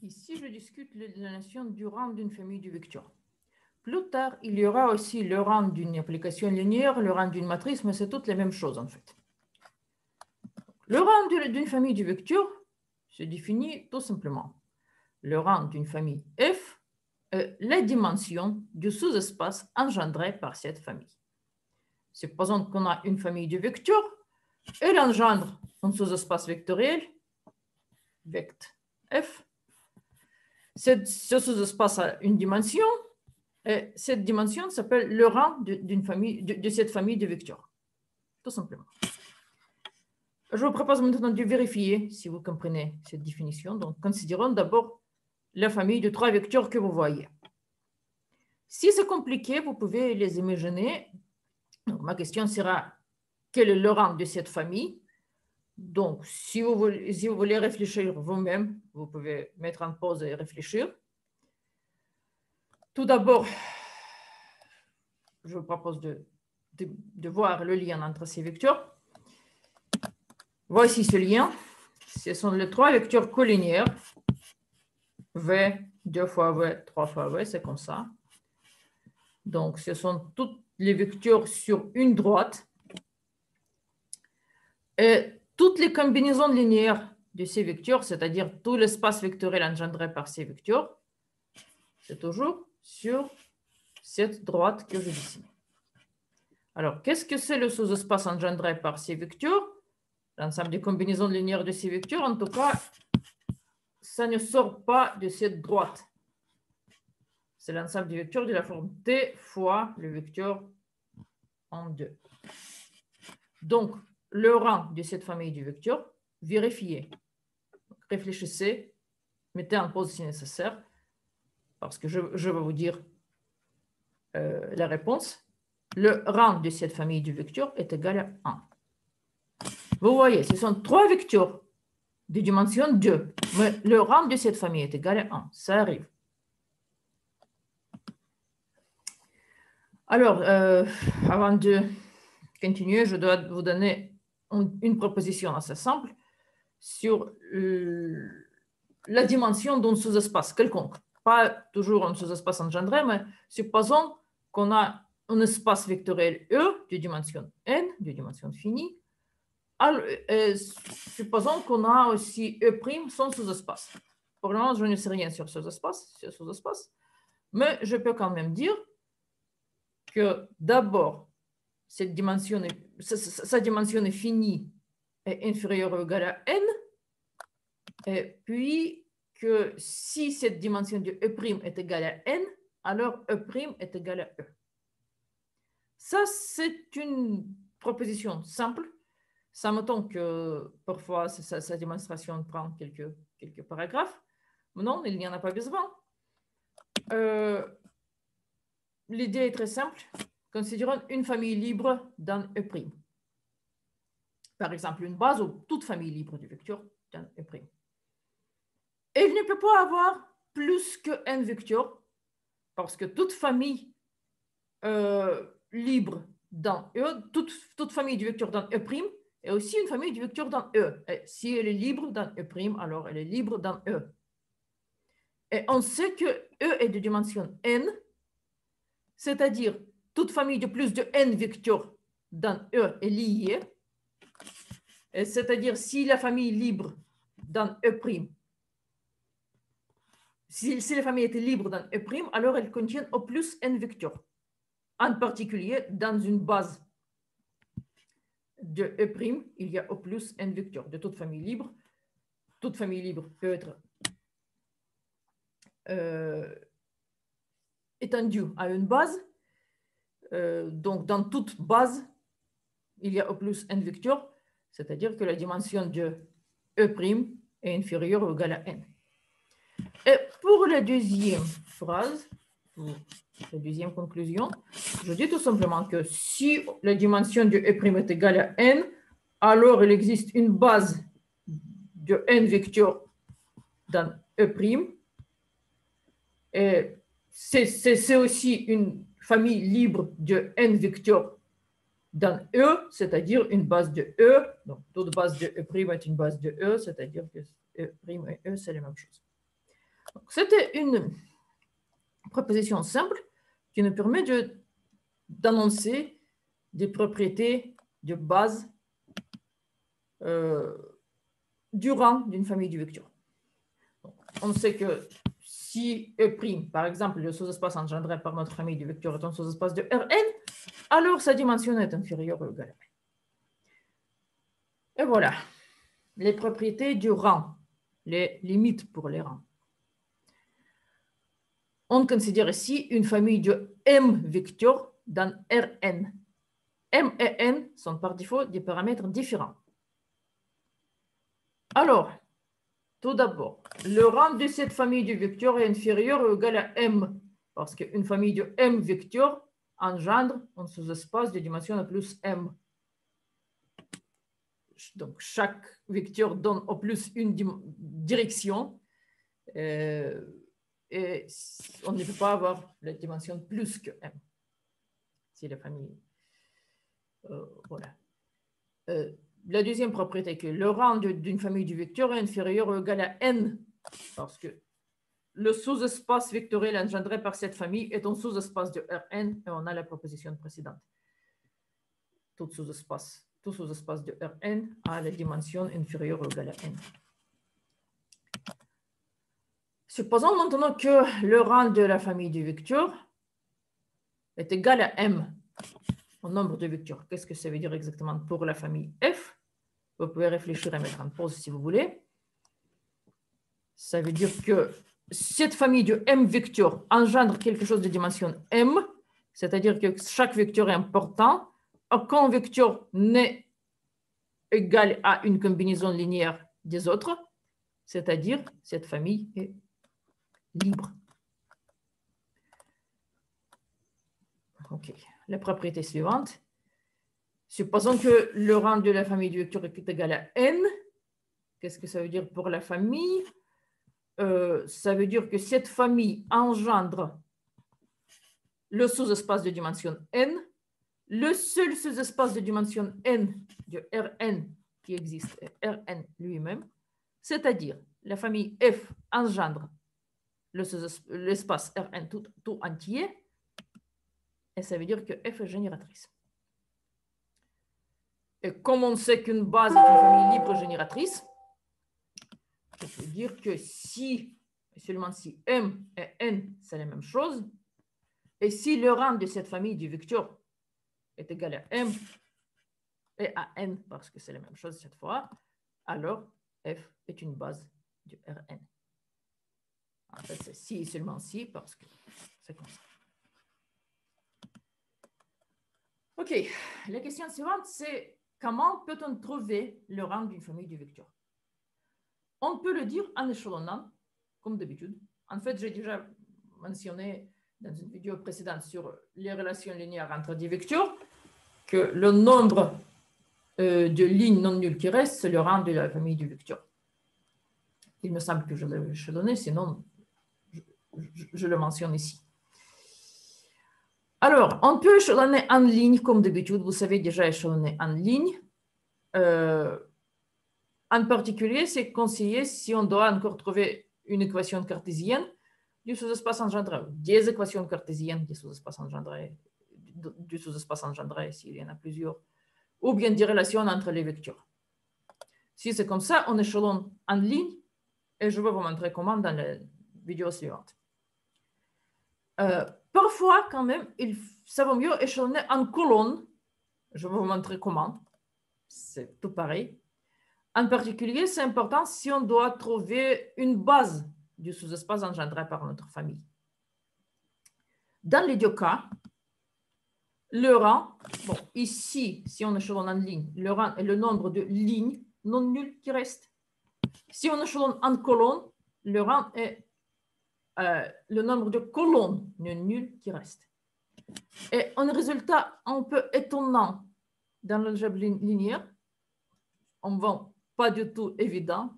Ici, je discute la notion du rang d'une famille de vecteurs. Plus tard, il y aura aussi le rang d'une application linéaire, le rang d'une matrice, mais c'est toutes les mêmes choses en fait. Le rang d'une famille de vecteurs se définit tout simplement. Le rang d'une famille F est la dimension du sous-espace engendré par cette famille. Supposons qu'on a une famille de vecteurs, elle engendre un sous-espace vectoriel, vect F. Ce sous-espace a une dimension, et cette dimension s'appelle le rang de cette famille de vecteurs, tout simplement. Je vous propose maintenant de vérifier si vous comprenez cette définition. Donc, considérons d'abord la famille de 3 vecteurs que vous voyez. Si c'est compliqué, vous pouvez les imaginer. Donc, ma question sera, quel est le rang de cette famille? Donc, si vous voulez réfléchir vous-même, vous pouvez mettre en pause et réfléchir. Tout d'abord, je vous propose de voir le lien entre ces vecteurs. Voici ce lien. Ce sont les 3 vecteurs collinéaires. V, 2 fois V, 3 fois V, c'est comme ça. Donc, ce sont tous les vecteurs sur une droite. Et toutes les combinaisons linéaires de ces vecteurs, c'est-à-dire tout l'espace vectoriel engendré par ces vecteurs, c'est toujours sur cette droite que je dessine. Alors, qu'est-ce que c'est le sous-espace engendré par ces vecteurs? L'ensemble des combinaisons linéaires de ces vecteurs, en tout cas, ça ne sort pas de cette droite. C'est l'ensemble des vecteurs de la forme T fois le vecteur en 2. Donc, le rang de cette famille de vecteurs, vérifiez. Réfléchissez, mettez en pause si nécessaire, parce que je vais vous dire la réponse. Le rang de cette famille de vecteurs est égal à 1. Vous voyez, ce sont 3 vecteurs de dimension 2, mais le rang de cette famille est égal à 1. Ça arrive. Alors, avant de continuer, je dois vous donner une proposition assez simple sur la dimension d'un sous-espace quelconque. Pas toujours un sous-espace engendré, mais supposons qu'on a un espace vectoriel E de dimension n, de dimension finie. Alors, supposons qu'on a aussi E' sans sous-espace. Pour le moment, je ne sais rien sur ce sous-espace, mais je peux quand même dire que d'abord, sa dimension est finie est inférieure ou égale à n, et puis que si cette dimension de E' est égale à n, alors E' est égal à E. Ça, c'est une proposition simple. Ça m'étonne que parfois sa démonstration prend quelques paragraphes. Mais non, il n'y en a pas besoin. L'idée est très simple. Considérons une famille libre dans E'. Par exemple, une base ou toute famille libre de vecteurs dans E'. Et il ne peut pas avoir plus que n vecteurs, parce que toute famille libre dans E, toute famille de vecteurs dans E' est aussi une famille de vecteurs dans E. Et si elle est libre dans E', alors elle est libre dans E. Et on sait que E est de dimension n, c'est-à-dire toute famille de plus de n vecteurs dans E est liée. C'est-à-dire si la famille libre dans E', si la famille était libre dans E', alors elle contient au plus n vecteurs. En particulier, dans une base de E', il y a au plus n vecteurs de toute famille libre. Toute famille libre peut être étendue à une base. Donc, dans toute base, il y a au plus n vecteurs, c'est-à-dire que la dimension de E' est inférieure ou égale à n. Et pour la deuxième phrase, la deuxième conclusion, je dis tout simplement que si la dimension de E' est égale à n, alors il existe une base de n vecteurs dans E', et c'est aussi une famille libre de n vecteurs dans E, c'est-à-dire une base de E. Donc, toute base de E' est une base de E, c'est-à-dire que E' et E, c'est la même chose. C'était une proposition simple qui nous permet d'annoncer des propriétés de base du rang d'une famille du vecteur. Donc, on sait que si E', par exemple, le sous-espace engendré par notre famille du vecteur est un sous-espace de Rn, alors sa dimension est inférieure ou égale à n. Et voilà, les propriétés du rang, les limites pour les rangs. On considère ici une famille de M vecteurs dans Rn. M et N sont par défaut des paramètres différents. Alors, tout d'abord, le rang de cette famille de vecteurs est inférieur ou égal à M, parce qu'une famille de M vecteurs engendre un sous-espace de dimension plus M. Donc, chaque vecteur donne au plus une direction. Et on ne peut pas avoir la dimension plus que M. C'est la famille. Voilà. La deuxième propriété est que le rang d'une famille du vecteur est inférieur ou égal à n, parce que le sous-espace vectoriel engendré par cette famille est un sous-espace de Rn, et on a la proposition précédente. Tout sous-espace de Rn a la dimension inférieure ou égale à n. Supposons maintenant que le rang de la famille du vecteur est égal à m, au nombre de vecteurs. Qu'est-ce que ça veut dire exactement pour la famille f? Vous pouvez réfléchir et mettre en pause si vous voulez. Ça veut dire que cette famille de m vecteurs engendre quelque chose de dimension m, c'est-à-dire que chaque vecteur est important. Aucun vecteur n'est égal à une combinaison linéaire des autres, c'est-à-dire cette famille est libre. OK. La propriété suivante. Supposons que le rang de la famille du vecteur est égal à n. Qu'est-ce que ça veut dire pour la famille? Ça veut dire que cette famille engendre le sous-espace de dimension n, le seul sous-espace de dimension n de Rn qui existe est Rn lui-même, c'est-à-dire la famille f engendre l'espace Rn tout entier, et ça veut dire que f est génératrice. Et comme on sait qu'une base est une famille libre génératrice, je peux dire que si, et seulement si M et N, c'est la même chose, et si le rang de cette famille du vecteur est égal à M et à N, parce que c'est la même chose cette fois, alors F est une base de Rn. En fait, c'est si et seulement si, parce que c'est comme ça. OK, la question suivante, c'est comment peut-on trouver le rang d'une famille du vecteur? On peut le dire en échelonnant, comme d'habitude. En fait, j'ai déjà mentionné dans une vidéo précédente sur les relations linéaires entre des vecteurs que le nombre de lignes non nulles qui restent, c'est le rang de la famille du vecteur. Il me semble que je l'ai échelonné, sinon je le mentionne ici. Alors, on peut échelonner en ligne, comme d'habitude. Vous savez déjà échelonner en ligne. En particulier, c'est conseillé si on doit encore trouver une équation cartésienne du sous-espace engendré, des équations cartésiennes du sous-espace engendré, s'il y en a plusieurs, ou bien des relations entre les vecteurs. Si c'est comme ça, on échelonne en ligne, et je vais vous montrer comment dans la vidéo suivante. Parfois, quand même, ça vaut mieux échelonner en colonne. Je vais vous montrer comment. C'est tout pareil. En particulier, c'est important si on doit trouver une base du sous-espace engendré par notre famille. Dans les deux cas, le rang, bon, ici, si on échelonne en ligne, le rang est le nombre de lignes non nulles qui restent. Si on échelonne en colonne, le rang est le nombre de colonnes non nulles qui restent. Et un résultat un peu étonnant dans l'algèbre linéaire, on ne va pas du tout évident,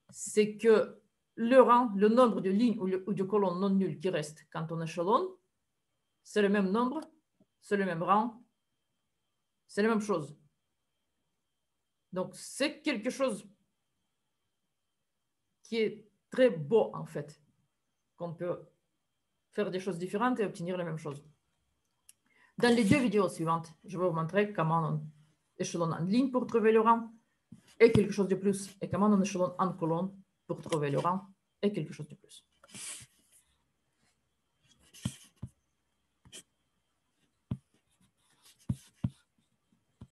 c'est que le rang, le nombre de lignes ou de colonnes non nulles qui restent quand on échelonne, c'est le même nombre, c'est le même rang, c'est la même chose. Donc, c'est quelque chose qui est très beau, en fait, qu'on peut faire des choses différentes et obtenir les mêmes choses. Dans les deux vidéos suivantes, je vais vous montrer comment on échelonne en ligne pour trouver le rang et quelque chose de plus, et comment on échelonne en colonne pour trouver le rang et quelque chose de plus.